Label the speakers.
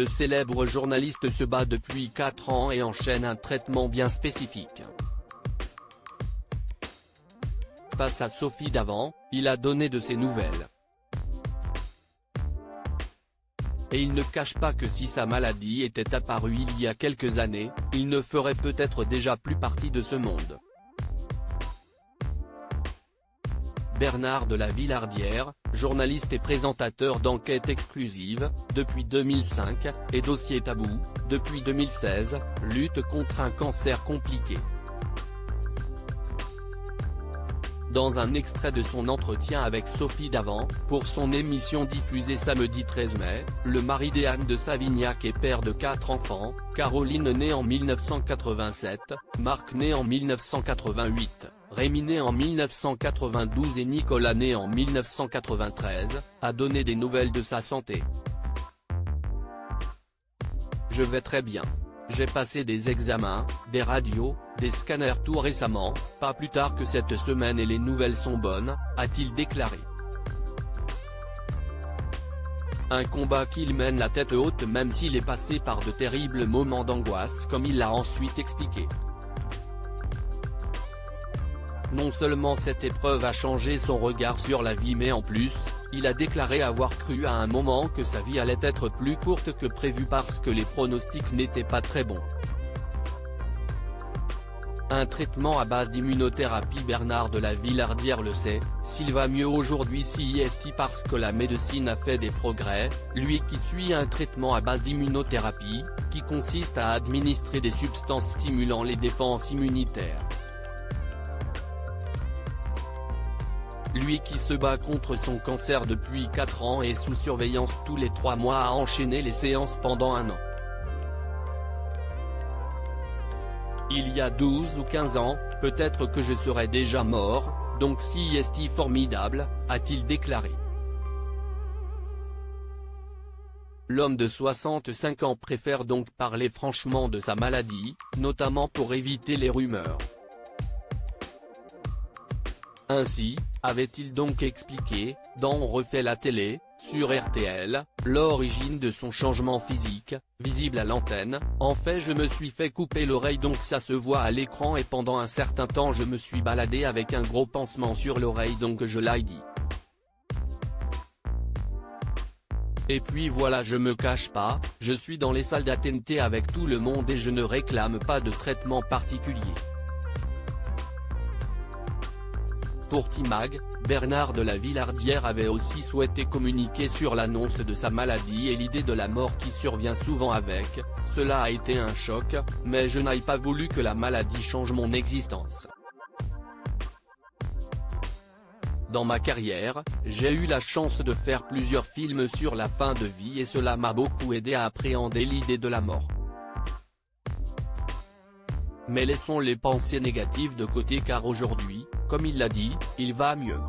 Speaker 1: Le célèbre journaliste se bat depuis 4 ans et enchaîne un traitement bien spécifique. Face à Sophie Davant, il a donné de ses nouvelles. Et il ne cache pas que si sa maladie était apparue il y a quelques années, il ne ferait peut-être déjà plus partie de ce monde. Bernard de la Villardière, journaliste et présentateur d'enquêtes exclusives, depuis 2005, et Dossier tabou, depuis 2016, lutte contre un cancer compliqué. Dans un extrait de son entretien avec Sophie Davant, pour son émission diffusée samedi 13 mai, le mari d'Anne de Savignac et père de 4 enfants, Caroline née en 1987, Marc né en 1988, Rémi né en 1992 et Nicolas né en 1993, a donné des nouvelles de sa santé. Je vais très bien. J'ai passé des examens, des radios, des scanners tout récemment, pas plus tard que cette semaine et les nouvelles sont bonnes, a-t-il déclaré. Un combat qu'il mène la tête haute même s'il est passé par de terribles moments d'angoisse comme il l'a ensuite expliqué. Non seulement cette épreuve a changé son regard sur la vie mais en plus, il a déclaré avoir cru à un moment que sa vie allait être plus courte que prévu parce que les pronostics n'étaient pas très bons. Un traitement à base d'immunothérapie. Bernard de la Villardière le sait, s'il va mieux aujourd'hui c'est parce que la médecine a fait des progrès, lui qui suit un traitement à base d'immunothérapie, qui consiste à administrer des substances stimulant les défenses immunitaires. Lui qui se bat contre son cancer depuis 4 ans et sous surveillance tous les 3 mois a enchaîné les séances pendant 1 an. Il y a 12 ou 15 ans, peut-être que je serais déjà mort, donc c'est formidable, a-t-il déclaré. L'homme de 65 ans préfère donc parler franchement de sa maladie, notamment pour éviter les rumeurs. Ainsi, avait-il donc expliqué, dans On refait la télé, sur RTL, l'origine de son changement physique, visible à l'antenne. En fait je me suis fait couper l'oreille donc ça se voit à l'écran et pendant un certain temps je me suis baladé avec un gros pansement sur l'oreille donc je l'ai dit. Et puis voilà je me cache pas, je suis dans les salles d'attente avec tout le monde et je ne réclame pas de traitement particulier. Pour Timag, Bernard de la Villardière avait aussi souhaité communiquer sur l'annonce de sa maladie et l'idée de la mort qui survient souvent avec, cela a été un choc, mais je n'ai pas voulu que la maladie change mon existence. Dans ma carrière, j'ai eu la chance de faire plusieurs films sur la fin de vie et cela m'a beaucoup aidé à appréhender l'idée de la mort. Mais laissons les pensées négatives de côté car aujourd'hui, comme il l'a dit, il va mieux.